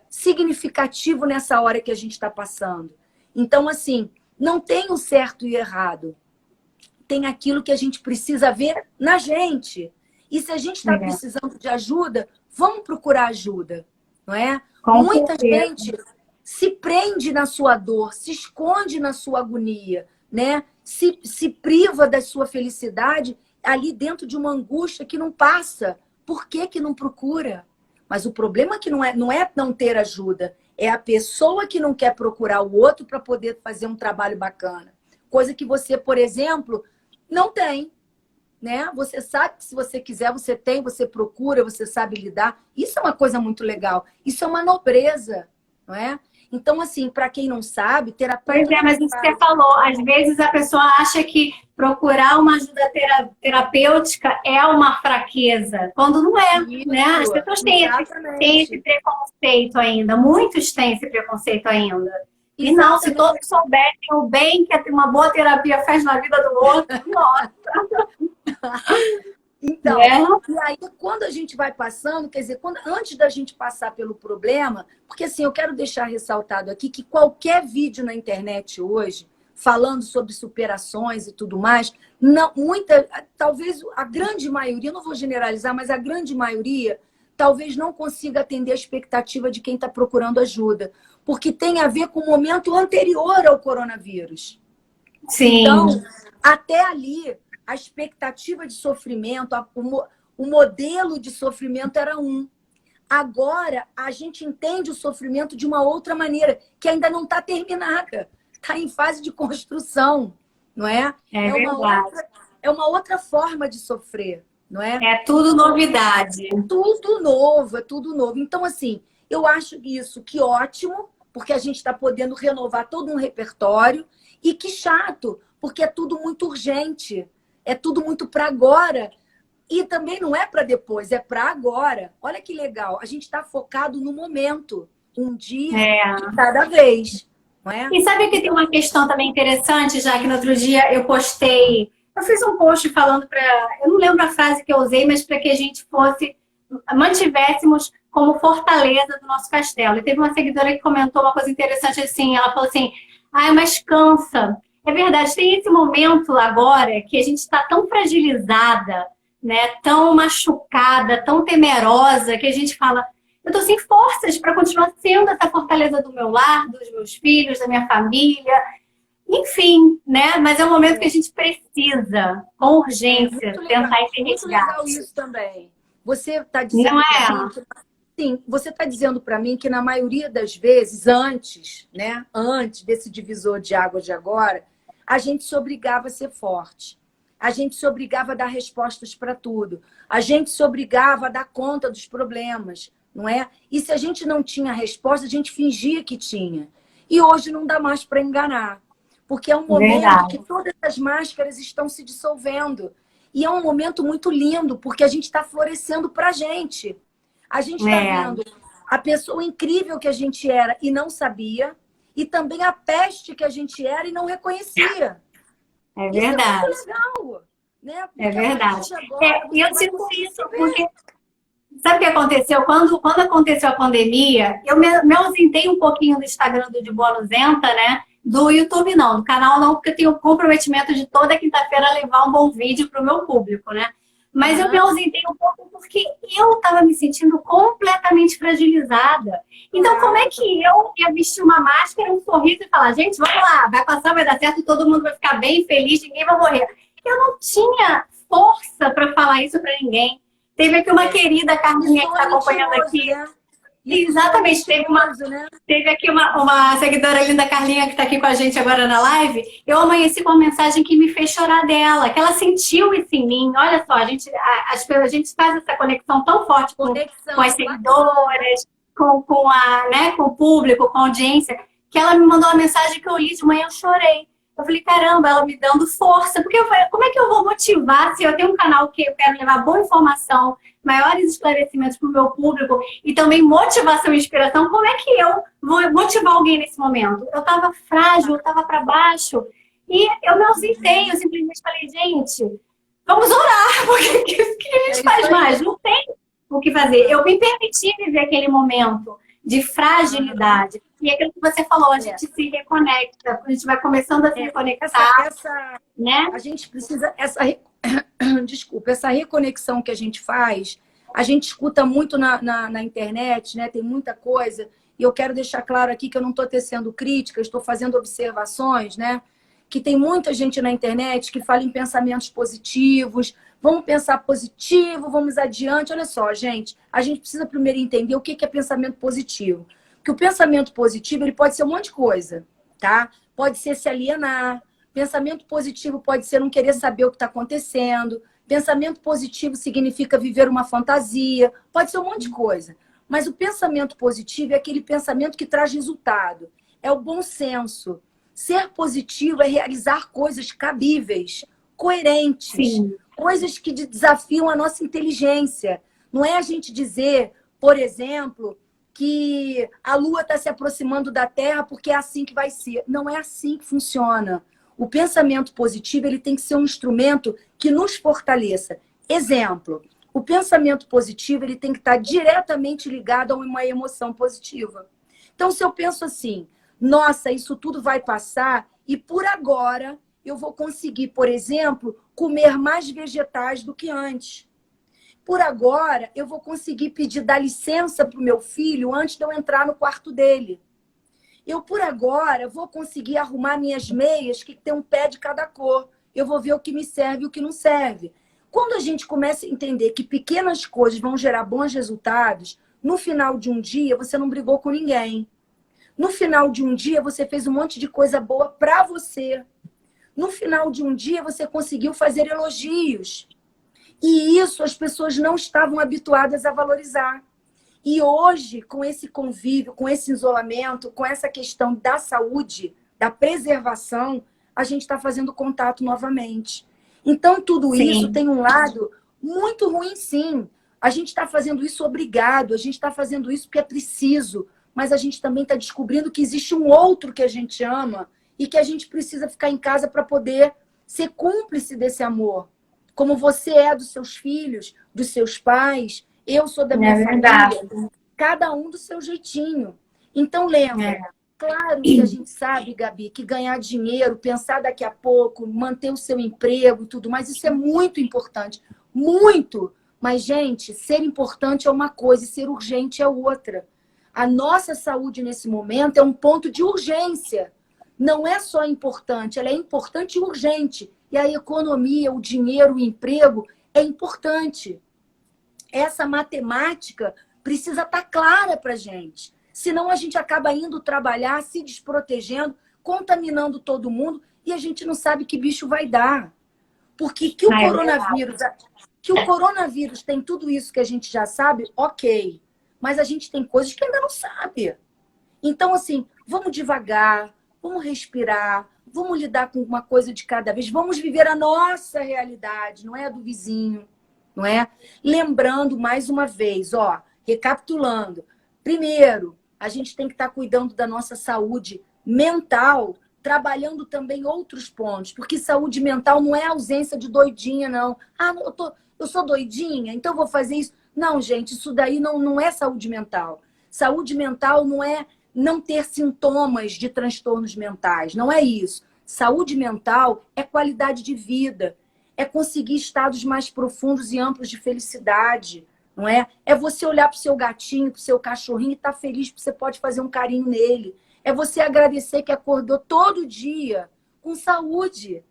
significativo nessa hora que a gente está passando. Então, assim, não tem o certo e errado. Tem aquilo que a gente precisa ver na gente. E se a gente está precisando de ajuda, vamos procurar ajuda, não é? Muita gente se prende na sua dor, se esconde na sua agonia, né? Se priva da sua felicidade ali dentro de uma angústia que não passa. Por que que não procura? Mas o problema que não é não ter ajuda, é a pessoa que não quer procurar o outro para poder fazer um trabalho bacana. Coisa que você, por exemplo, não tem, né? Você sabe que se você quiser, você tem, você procura, você sabe lidar. Isso é uma coisa muito legal. Isso é uma nobreza, não é? Então, assim, para quem não sabe, terapeuta... Pois é, mas isso que você falou, às vezes a pessoa acha que procurar uma ajuda terapêutica é uma fraqueza, quando não é, Isso, né? As pessoas têm esse preconceito ainda, muitos têm esse preconceito ainda. E não, se todos souberem o bem que uma boa terapia faz na vida do outro, nossa! Então, e aí quando a gente vai passando, quer dizer, antes da gente passar pelo problema, porque assim, eu quero deixar ressaltado aqui que qualquer vídeo na internet hoje, falando sobre superações e tudo mais, talvez a grande maioria, não vou generalizar, mas a grande maioria, talvez não consiga atender a expectativa de quem está procurando ajuda, porque tem a ver com o momento anterior ao coronavírus. Sim. Então, até ali, a expectativa de sofrimento, o modelo de sofrimento era um. Agora, a gente entende o sofrimento de uma outra maneira, que ainda não está terminada. Está em fase de construção, não é? É uma outra forma de sofrer, não é? É tudo novidade. Tudo novo, é tudo novo. Então, assim, eu acho isso que ótimo, porque a gente está podendo renovar todo um repertório, e que chato, porque é tudo muito urgente. É tudo muito para agora. E também não é para depois, é para agora. Olha que legal. A gente está focado no momento. Um dia de cada vez. Não é? E sabe que tem uma questão também interessante, já que no outro dia eu postei, eu fiz um post falando eu não lembro a frase que eu usei, mas para que a gente mantivéssemos como fortaleza do nosso castelo. E teve uma seguidora que comentou uma coisa interessante assim, ela falou assim, mas cansa. É verdade, tem esse momento agora que a gente está tão fragilizada, né, tão machucada, tão temerosa, que a gente fala, eu estou sem forças para continuar sendo essa fortaleza do meu lar, dos meus filhos, da minha família. Enfim, né? Mas é um momento que a gente precisa, com urgência, tentar esse resgate. Legal isso também. Você está dizendo não é? Sim, você está dizendo para mim que na maioria das vezes, antes, né? Antes desse divisor de água de agora, a gente se obrigava a ser forte. A gente se obrigava a dar respostas para tudo. A gente se obrigava a dar conta dos problemas. Não é? E se a gente não tinha resposta, a gente fingia que tinha. E hoje não dá mais para enganar. Porque é um momento que todas as máscaras estão se dissolvendo. E é um momento muito lindo, porque a gente está florescendo para a gente. A gente está vendo a pessoa incrível que a gente era e não sabia, e também a peste que a gente era e não reconhecia. É verdade. Isso é muito legal. Né? É verdade. E eu sinto isso porque... Sabe o que aconteceu? Quando aconteceu a pandemia, eu me ausentei um pouquinho do Instagram do De Boa Nuzenta, né? Do YouTube não, do canal não, porque eu tenho o comprometimento de toda quinta-feira levar um bom vídeo para o meu público, né? Mas eu me ausentei um pouco porque eu estava me sentindo completamente fragilizada. Então, como é que eu ia vestir uma máscara, um sorriso e falar, gente, vamos lá, vai passar, vai dar certo, todo mundo vai ficar bem feliz, ninguém vai morrer. Eu não tinha força para falar isso para ninguém. Teve aqui uma querida Carlinha que está acompanhando aqui. Né? Exatamente, teve aqui uma seguidora linda, Carlinha, que está aqui com a gente agora na live. Eu amanheci com uma mensagem que me fez chorar dela, que ela sentiu isso em mim. Olha só, a gente faz essa conexão tão forte com as seguidoras, com o público, com a audiência, que ela me mandou uma mensagem que eu li de manhã, eu chorei. Eu falei, caramba, ela me dando força. Porque eu falei, como é que eu vou motivar se eu tenho um canal que eu quero levar boa informação, maiores esclarecimentos para o meu público e também motivação e inspiração? Como é que eu vou motivar alguém nesse momento? Eu estava frágil, eu estava para baixo e eu me ausentei. Eu simplesmente falei, gente, vamos orar, porque o que a gente faz mais? Não tem o que fazer. Eu me permiti viver aquele momento de fragilidade. E é aquilo que você falou, a gente se reconecta, a gente vai começando a se reconectar. Né? A gente precisa... Desculpa, essa reconexão que a gente faz, a gente escuta muito na internet, né? Tem muita coisa. E eu quero deixar claro aqui que eu não estou tecendo críticas, estou fazendo observações, né? Que tem muita gente na internet que fala em pensamentos positivos. Vamos pensar positivo, vamos adiante. Olha só, gente, a gente precisa primeiro entender o que é pensamento positivo. Que o pensamento positivo ele pode ser um monte de coisa, tá? Pode ser se alienar. Pensamento positivo pode ser não querer saber o que está acontecendo. Pensamento positivo significa viver uma fantasia. Pode ser um monte de coisa. Mas o pensamento positivo é aquele pensamento que traz resultado. É o bom senso. Ser positivo é realizar coisas cabíveis, coerentes. Sim. Coisas que desafiam a nossa inteligência. Não é a gente dizer, por exemplo, que a Lua está se aproximando da Terra porque é assim que vai ser. Não é assim que funciona. O pensamento positivo ele tem que ser um instrumento que nos fortaleça. Exemplo, o pensamento positivo ele tem que estar diretamente ligado a uma emoção positiva. Então, se eu penso assim, nossa, isso tudo vai passar e por agora eu vou conseguir, por exemplo, comer mais vegetais do que antes. Por agora, eu vou conseguir dar licença para o meu filho antes de eu entrar no quarto dele. Eu, por agora, vou conseguir arrumar minhas meias que tem um pé de cada cor. Eu vou ver o que me serve e o que não serve. Quando a gente começa a entender que pequenas coisas vão gerar bons resultados, no final de um dia, você não brigou com ninguém. No final de um dia, você fez um monte de coisa boa para você. No final de um dia, você conseguiu fazer elogios. E isso as pessoas não estavam habituadas a valorizar. E hoje, com esse convívio, com esse isolamento, com essa questão da saúde, da preservação, a gente está fazendo contato novamente. Então, tudo isso Sim. tem um lado muito ruim, sim. A gente está fazendo isso obrigado, a gente está fazendo isso porque é preciso, mas a gente também está descobrindo que existe um outro que a gente ama e que a gente precisa ficar em casa para poder ser cúmplice desse amor. Como você é dos seus filhos, dos seus pais, eu sou da minha verdade. família, cada um do seu jeitinho. Então, lembra, É. claro que a gente sabe, Gabi, que ganhar dinheiro, pensar daqui a pouco, manter o seu emprego e tudo mais, isso é muito importante. Muito! Mas, gente, ser importante é uma coisa e ser urgente é outra. A nossa saúde nesse momento é um ponto de urgência. Não é só importante, ela é importante e urgente. E a economia, o dinheiro, o emprego é importante. Essa matemática precisa estar clara para a gente. Senão a gente acaba indo trabalhar, se desprotegendo, contaminando todo mundo e a gente não sabe que bicho vai dar. Porque que o coronavírus tem tudo isso que a gente já sabe, ok. Mas a gente tem coisas que ainda não sabe. Então, assim, vamos devagar, vamos respirar, vamos lidar com uma coisa de cada vez, vamos viver a nossa realidade, não é a do vizinho, não é? Lembrando mais uma vez, ó, recapitulando. Primeiro, a gente tem que estar cuidando da nossa saúde mental, trabalhando também outros pontos, porque saúde mental não é ausência de doidinha, não. Ah, eu sou doidinha, então vou fazer isso. Não, gente, isso daí não é saúde mental. Saúde mental não é não ter sintomas de transtornos mentais, não é isso. Saúde mental é qualidade de vida, é conseguir estados mais profundos e amplos de felicidade, não é? É você olhar para o seu gatinho, para o seu cachorrinho e estar feliz porque você pode fazer um carinho nele. É você agradecer que acordou todo dia com saúde.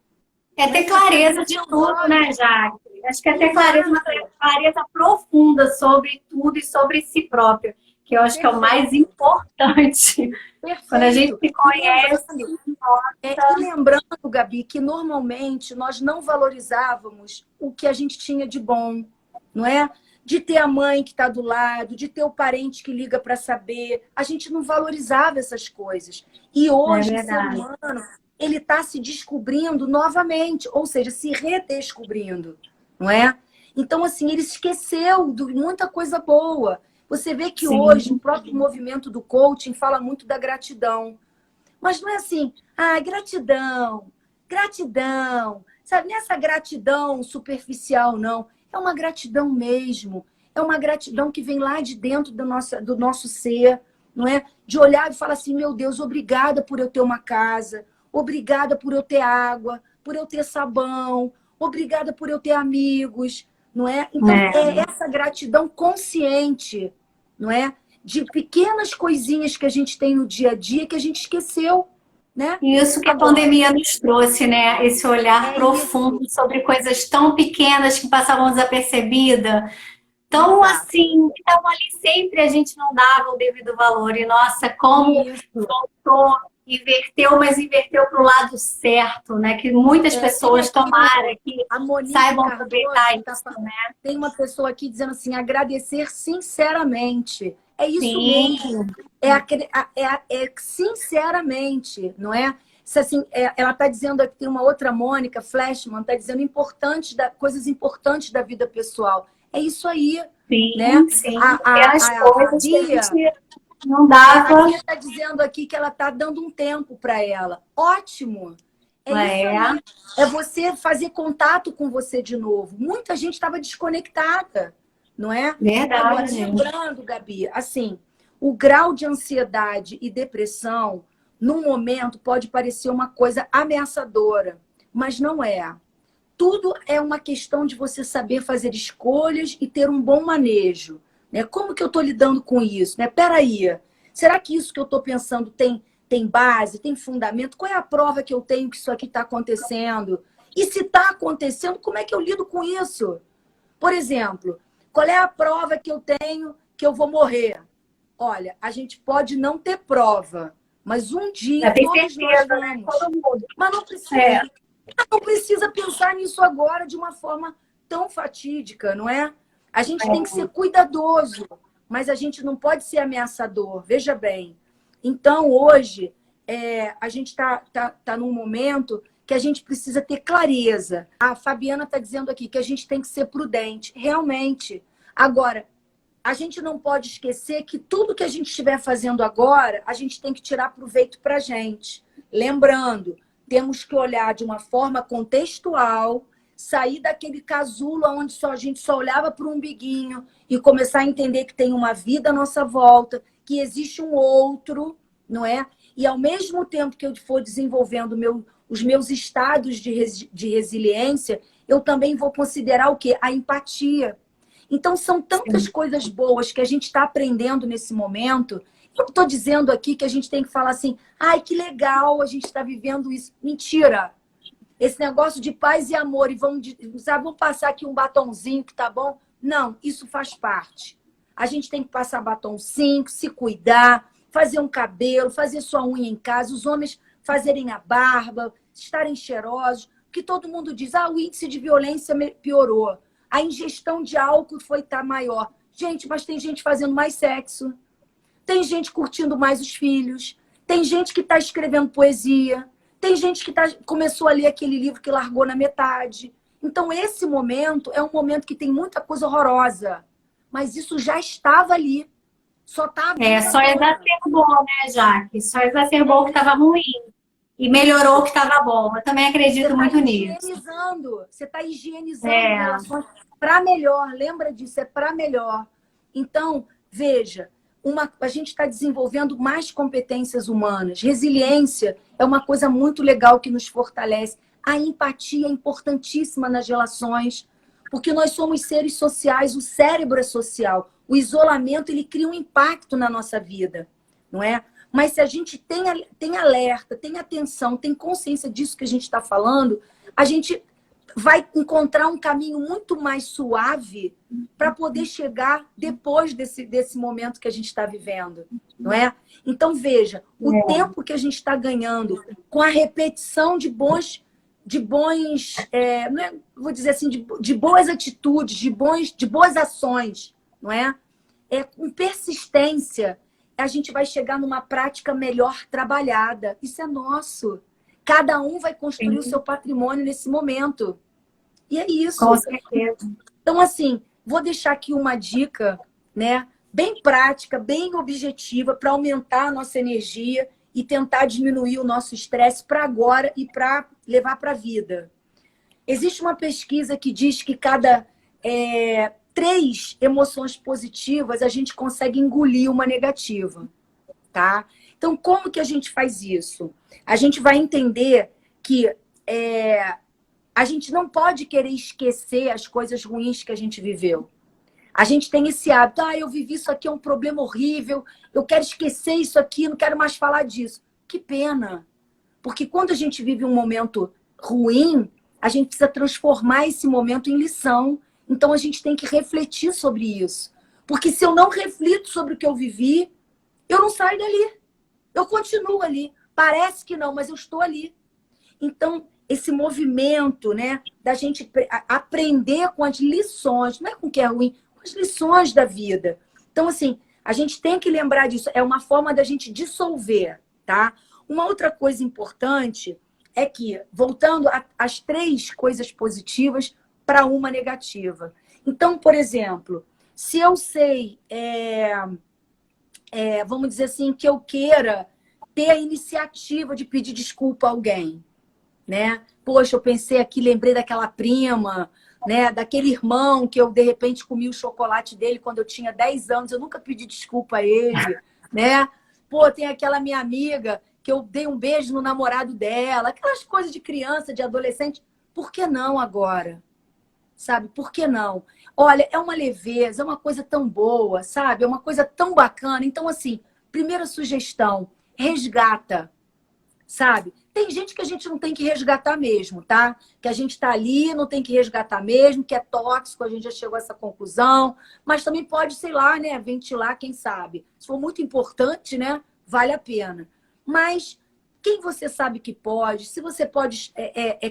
É ter clareza de tudo, né, Jaque? Acho que é ter clareza, uma clareza profunda sobre tudo e sobre si próprio, que eu acho que é o mais importante. Perfeito. Quando a gente se conhece. E lembrando, Gabi, que normalmente nós não valorizávamos o que a gente tinha de bom, não é? De ter a mãe que está do lado, de ter o parente que liga para saber. A gente não valorizava essas coisas. E hoje o ser humano ele está se descobrindo novamente, ou seja, se redescobrindo, não é? Então, assim, ele esqueceu de muita coisa boa. Você vê que hoje o próprio movimento do coaching fala muito da gratidão. Mas não é assim, gratidão, gratidão. Sabe, nessa gratidão superficial, não. É uma gratidão mesmo. É uma gratidão que vem lá de dentro do nosso ser, não é? De olhar e falar assim, meu Deus, obrigada por eu ter uma casa, obrigada por eu ter água, por eu ter sabão, obrigada por eu ter amigos, não é? Então, é essa gratidão consciente, não é? De pequenas coisinhas que a gente tem no dia a dia que a gente esqueceu, né? Isso que a pandemia nos trouxe, né? Esse olhar profundo sobre coisas tão pequenas que passavam desapercebida, tão assim, que estavam ali sempre, a gente não dava o devido valor. E nossa, como voltou, inverteu, mas inverteu para o lado certo, né? Que muitas pessoas tomaram, que saibam aproveitar isso, né? Tem uma pessoa aqui dizendo assim, agradecer sinceramente. É isso mesmo. É sinceramente, não é? Se, assim, ela está dizendo aqui, tem uma outra Mônica Flashman, está dizendo coisas importantes da vida pessoal. É isso aí. Sim, né? sim. As coisas que a gente não dava. A Bia está dizendo aqui que ela está dando um tempo para ela. Ótimo! É isso aí. É você fazer contato com você de novo. Muita gente estava desconectada, não é? Verdade. Agora, lembrando, Gabi, assim, o grau de ansiedade e depressão, num momento, pode parecer uma coisa ameaçadora, mas não é. Tudo é uma questão de você saber fazer escolhas e ter um bom manejo. Né? Como que eu estou lidando com isso? Né? Peraí, será que isso que eu estou pensando tem base, tem fundamento? Qual é a prova que eu tenho que isso aqui está acontecendo? E se está acontecendo, como é que eu lido com isso? Por exemplo, qual é a prova que eu tenho que eu vou morrer? Olha, a gente pode não ter prova, mas um dia todos nós vamos. Mas não precisa, não precisa pensar nisso agora de uma forma tão fatídica, não é? A gente tem que ser cuidadoso, mas a gente não pode ser ameaçador. Veja bem. Então, hoje, a gente tá num momento que a gente precisa ter clareza. A Fabiana está dizendo aqui que a gente tem que ser prudente. Realmente. Agora, a gente não pode esquecer que tudo que a gente estiver fazendo agora, a gente tem que tirar proveito para a gente. Lembrando, temos que olhar de uma forma contextual, sair daquele casulo onde a gente só olhava para o umbiguinho e começar a entender que tem uma vida à nossa volta, que existe um outro, não é? E ao mesmo tempo que eu for desenvolvendo os meus estados de resiliência, eu também vou considerar o quê? A empatia. Então, são tantas coisas boas que a gente está aprendendo nesse momento. Eu não estou dizendo aqui que a gente tem que falar assim, ai, que legal, a gente está vivendo isso. Mentira! Esse negócio de paz e amor, e vamos passar aqui um batonzinho que tá bom. Não, isso faz parte. A gente tem que passar batom 5, se cuidar, fazer um cabelo, fazer sua unha em casa, os homens fazerem a barba, estarem cheirosos, porque todo mundo diz, o índice de violência piorou, a ingestão de álcool tá maior. Gente, mas tem gente fazendo mais sexo, tem gente curtindo mais os filhos, tem gente que está escrevendo poesia, tem gente que começou a ler aquele livro que largou na metade. Então, esse momento é um momento que tem muita coisa horrorosa, mas isso já estava ali. Só tá só exacerbou, né, Jaque? Só exacerbou o que estava ruim e melhorou o que estava bom. Eu também acredito muito nisso. Você está higienizando relações para melhor. Lembra disso, é para melhor. Então, veja, a gente está desenvolvendo mais competências humanas. Resiliência é uma coisa muito legal que nos fortalece. A empatia é importantíssima nas relações, porque nós somos seres sociais, o cérebro é social. O isolamento, ele cria um impacto na nossa vida, não é? Mas se a gente tem alerta, tem atenção, tem consciência disso que a gente está falando, a gente vai encontrar um caminho muito mais suave para poder chegar depois desse momento que a gente está vivendo, não é? Então, veja, o tempo que a gente está ganhando com a repetição de bons não é, vou dizer assim, de boas atitudes, de boas ações, não é? Com persistência, a gente vai chegar numa prática melhor trabalhada. Isso é nosso. Cada um vai construir o seu patrimônio nesse momento. E é isso. Com certeza. Então, assim, vou deixar aqui uma dica, né, bem prática, bem objetiva, para aumentar a nossa energia e tentar diminuir o nosso estresse para agora e para levar para a vida. Existe uma pesquisa que diz que cada 3 emoções positivas a gente consegue engolir uma negativa, tá? Então, como que a gente faz isso? A gente vai entender que a gente não pode querer esquecer as coisas ruins que a gente viveu. A gente tem esse hábito, eu vivi isso aqui, é um problema horrível, eu quero esquecer isso aqui, não quero mais falar disso. Que pena! Porque quando a gente vive um momento ruim, a gente precisa transformar esse momento em lição. Então, a gente tem que refletir sobre isso. Porque se eu não reflito sobre o que eu vivi, eu não saio dali. Eu continuo ali. Parece que não, mas eu estou ali. Então, esse movimento, né, da gente aprender com as lições, não é com o que é ruim, com as lições da vida. Então, assim, a gente tem que lembrar disso. É uma forma da gente dissolver, tá? Uma outra coisa importante é que, voltando às 3 coisas positivas para uma negativa. Então, por exemplo, se eu sei, vamos dizer assim, que eu queira ter a iniciativa de pedir desculpa a alguém, né? Poxa, eu pensei aqui, lembrei daquela prima, né? Daquele irmão que eu, de repente, comi o chocolate dele quando eu tinha 10 anos, eu nunca pedi desculpa a ele, né? Pô, tem aquela minha amiga que eu dei um beijo no namorado dela, aquelas coisas de criança, de adolescente. Por que não agora? Sabe? Por que não? Olha, é uma leveza, é uma coisa tão boa, sabe? É uma coisa tão bacana. Então, assim, primeira sugestão, resgata, sabe? Tem gente que a gente não tem que resgatar mesmo, tá? Que a gente tá ali, não tem que resgatar mesmo, que é tóxico, a gente já chegou a essa conclusão. Mas também pode, sei lá, né? Ventilar, quem sabe. Se for muito importante, né? Vale a pena. Mas quem você sabe que pode, se você pode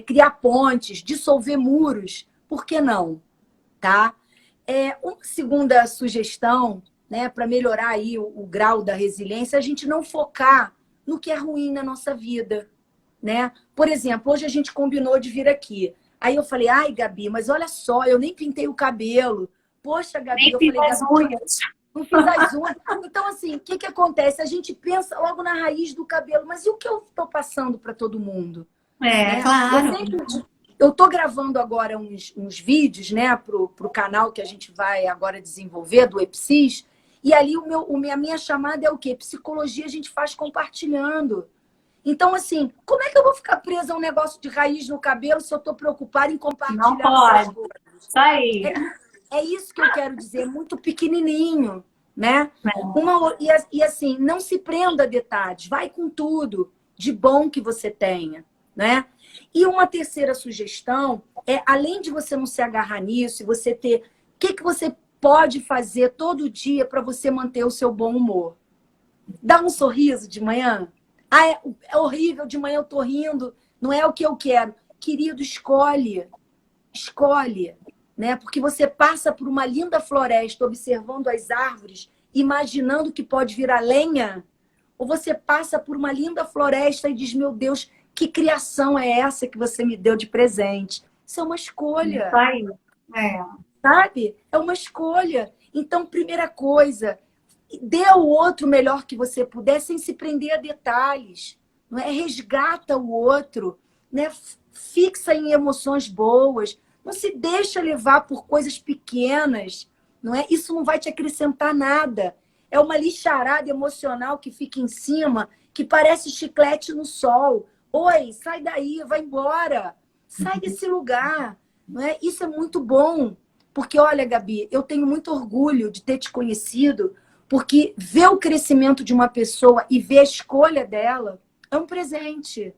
criar pontes, dissolver muros, por que não? Tá? Uma segunda sugestão, né, para melhorar aí o grau da resiliência, é a gente não focar no que é ruim na nossa vida, né? Por exemplo, hoje a gente combinou de vir aqui. Aí eu falei, ai, Gabi, mas olha só, eu nem pintei o cabelo. Poxa, Gabi, Nem eu fiz falei, as Gabi, unhas. não fiz as unhas. Então, assim, o que que acontece? A gente pensa logo na raiz do cabelo, mas e o que eu estou passando para todo mundo? É, Né? claro. Eu estou gravando agora uns vídeos, né, pro canal que a gente vai agora desenvolver, do Epsis, e ali a minha chamada é o quê? Psicologia a gente faz compartilhando. Então, assim, como é que eu vou ficar presa a um negócio de raiz no cabelo se eu estou preocupada em Não compartilhar essas pode. coisas? Isso aí. É isso que eu quero dizer, muito pequenininho, né? É. E assim, não se prenda a detalhes, vai com tudo de bom que você tenha, né? E uma terceira sugestão é, além de você não se agarrar nisso, você ter, o que que você pode fazer todo dia para você manter o seu bom humor? Dá um sorriso de manhã? Ah, é horrível, de manhã eu tô rindo, não é o que eu quero. Querido, escolhe, né? Porque você passa por uma linda floresta observando as árvores, imaginando que pode virar lenha, ou você passa por uma linda floresta e diz, meu Deus, que criação é essa que você me deu de presente? Isso é uma Isso escolha, aí. É. sabe? É uma escolha. Então, primeira coisa, dê ao outro o melhor que você puder, sem se prender a detalhes. Não é? Resgata o outro, né? Fixa em emoções boas. Não se deixa levar por coisas pequenas. Não é? Isso não vai te acrescentar nada. É uma lixarada emocional que fica em cima, que parece chiclete no sol. Oi, sai daí, vai embora. Sai desse lugar. Não é? Isso é muito bom. Porque, olha, Gabi, eu tenho muito orgulho de ter te conhecido, porque ver o crescimento de uma pessoa e ver a escolha dela é um presente.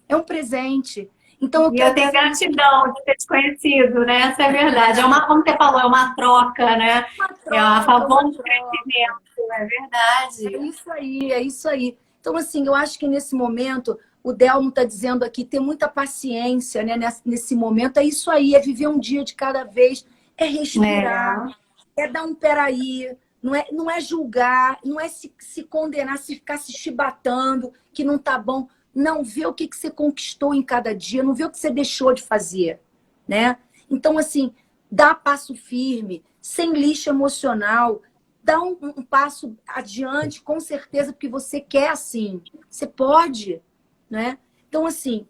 É um presente. Então, eu E eu quero tenho dizer isso. gratidão de ter te conhecido, né? Essa é a verdade. É uma, como você falou, é uma troca, né? Uma É a troca, favor uma do troca. crescimento, é verdade. É isso aí, é isso aí. Então, assim, eu acho que nesse momento, o Delmo está dizendo aqui, ter muita paciência, né? Nesse momento, é isso aí, é viver um dia de cada vez, é respirar, É. é dar um peraí, não é julgar, não é se condenar, se ficar se chibatando, que não tá bom. Não, vê o que você conquistou em cada dia, não vê o que você deixou de fazer, né? Então, assim, dá passo firme, sem lixo emocional, dá um passo adiante, com certeza, porque você quer assim. Você pode, né? Então, assim,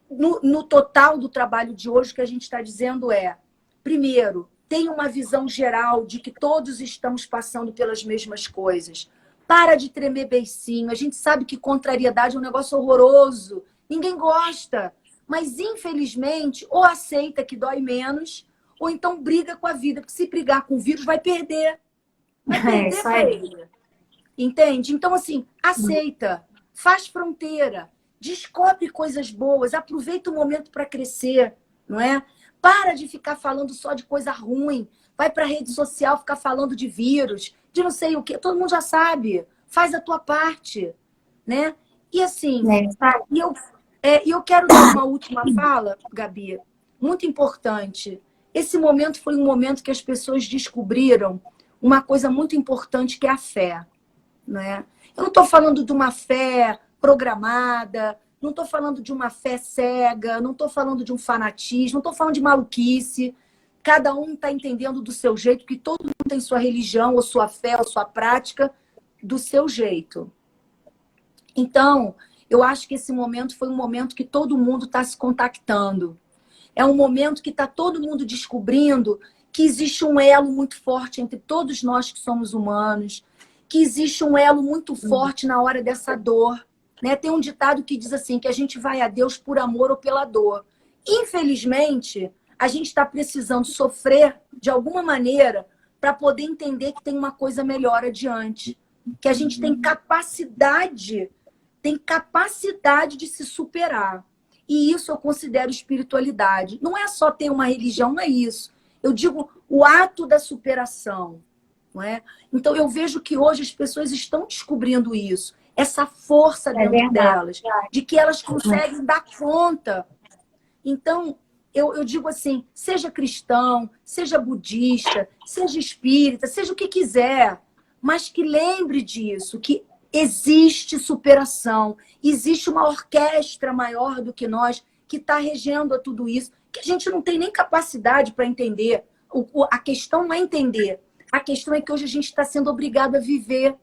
no total do trabalho de hoje, o que a gente está dizendo é, primeiro, tem uma visão geral de que todos estamos passando pelas mesmas coisas. Para de tremer beicinho. A gente sabe que contrariedade é um negócio horroroso. Ninguém gosta. Mas, infelizmente, ou aceita que dói menos, ou então briga com a vida. Porque se brigar com o vírus, vai perder. Vai É perder isso para aí. ele. Entende? Então, assim, aceita, faz fronteira, descobre coisas boas, aproveita o momento para crescer, não é? Para de ficar falando só de coisa ruim. Vai para a rede social ficar falando de vírus, de não sei o quê. Todo mundo já sabe. Faz a tua parte, né? E assim, É isso aí. e eu quero dar uma última fala, Gabi, muito importante. Esse momento foi um momento que as pessoas descobriram uma coisa muito importante que é a fé, né? Eu não estou falando de uma fé programada, não estou falando de uma fé cega, não estou falando de um fanatismo, não estou falando de maluquice. Cada um está entendendo do seu jeito, que todo mundo tem sua religião, ou sua fé, ou sua prática, do seu jeito. Então, eu acho que esse momento foi um momento que todo mundo está se contactando. É um momento que está todo mundo descobrindo que existe um elo muito forte entre todos nós que somos humanos, que existe um elo muito forte na hora dessa dor. Né? Tem um ditado que diz assim, que a gente vai a Deus por amor ou pela dor. Infelizmente, a gente está precisando sofrer de alguma maneira para poder entender que tem uma coisa melhor adiante. Que a gente tem capacidade de se superar. E isso eu considero espiritualidade. Não é só ter uma religião, não é isso. Eu digo o ato da superação. Não é? Então, eu vejo que hoje as pessoas estão descobrindo isso. Essa força É dentro verdade. delas. De que elas conseguem dar conta. Então, eu digo assim, seja cristão, seja budista, seja espírita, seja o que quiser. Mas que lembre disso. Que existe superação, existe uma orquestra maior do que nós que está regendo a tudo isso, que a gente não tem nem capacidade para entender. A questão não é entender, a questão é que hoje a gente está sendo obrigado a viver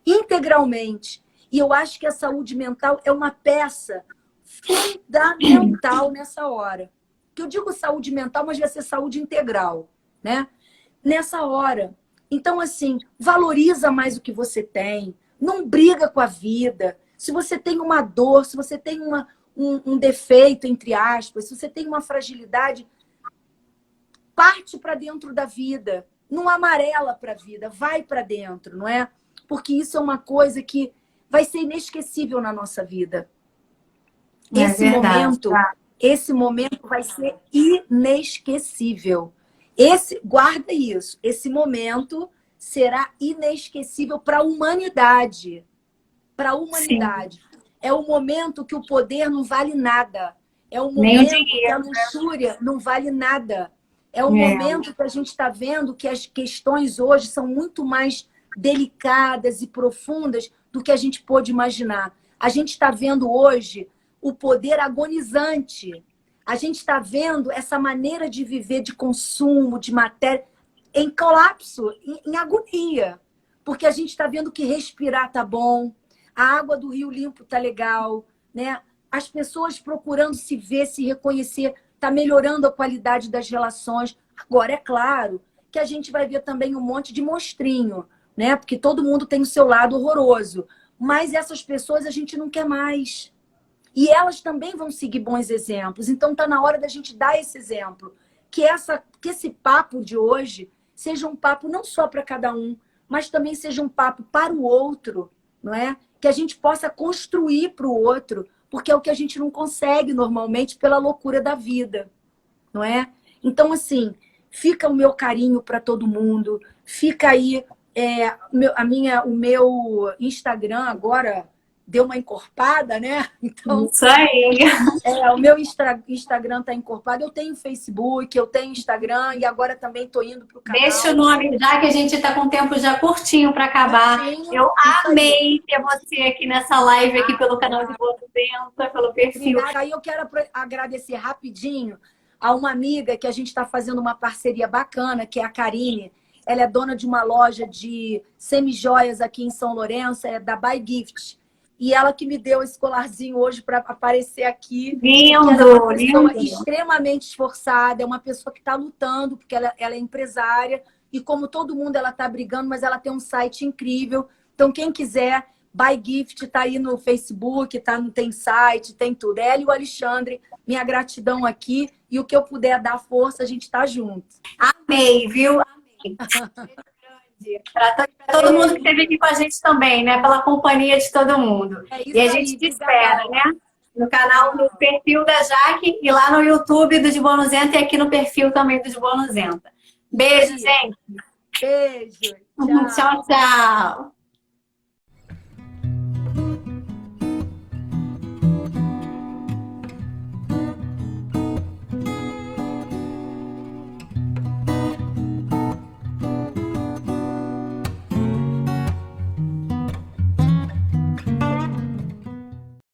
integralmente. E eu acho que a saúde mental é uma peça fundamental nessa hora. Que eu digo saúde mental, mas vai ser saúde integral, né? Nessa hora. Então, assim, valoriza mais o que você tem, não briga com a vida. Se você tem uma dor, se você tem um defeito, entre aspas, se você tem uma fragilidade, parte para dentro da vida. Não amarela para a vida, vai para dentro, não é? Porque isso é uma coisa que vai ser inesquecível na nossa vida. Esse momento vai ser inesquecível. Guarda isso. Esse momento será inesquecível para a humanidade. Para a humanidade. Sim. É o momento que o poder não vale nada. É o momento que a luxúria não vale nada. É o momento que a gente está vendo que as questões hoje são muito mais delicadas e profundas do que a gente pôde imaginar. A gente está vendo hoje o poder agonizante. A gente está vendo essa maneira de viver, de consumo, de matéria, em colapso, em agonia. Porque a gente está vendo que respirar tá bom, a água do Rio Limpo tá legal, né? As pessoas procurando se ver, se reconhecer, tá melhorando a qualidade das relações. Agora, é claro que a gente vai ver também um monte de monstrinho, né? Porque todo mundo tem o seu lado horroroso. Mas essas pessoas a gente não quer mais. E elas também vão seguir bons exemplos. Então, está na hora da gente dar esse exemplo. Que esse papo de hoje seja um papo não só para cada um, mas também seja um papo para o outro, não é? Que a gente possa construir para o outro, porque é o que a gente não consegue normalmente pela loucura da vida, não é? Então, assim, fica o meu carinho para todo mundo, fica aí o meu Instagram agora deu uma encorpada, né? Então, isso aí. O meu Instagram tá encorpado. Eu tenho Facebook, eu tenho Instagram e agora também tô indo pro canal. Deixa o nome, já que a gente tá com o tempo já curtinho para acabar. Eu amei ter você aqui nessa live, aqui pelo canal de Boa Venta, pelo perfil. Aí eu quero agradecer rapidinho a uma amiga que a gente está fazendo uma parceria bacana, que é a Karine. Ela é dona de uma loja de semi-joias aqui em São Lourenço, é da Buy Gift. E ela que me deu esse colarzinho hoje para aparecer aqui. Lindo, ela é uma pessoa extremamente esforçada, é uma pessoa que está lutando, porque ela é empresária. E como todo mundo, ela está brigando, mas ela tem um site incrível. Então, quem quiser, Buy Gift está aí no Facebook, tem site, tem tudo. Ela e o Alexandre, minha gratidão aqui. E o que eu puder dar força, a gente está junto. Amei, viu? Amei. Para todo mundo que esteve aqui com a gente também, né? Pela companhia de todo mundo. E a gente te espera, né? No canal, no perfil da Jaque e lá no YouTube do De Bonuzenta e aqui no perfil também do De Bonuzenta. Beijo, gente. Beijo. Tchau, tchau.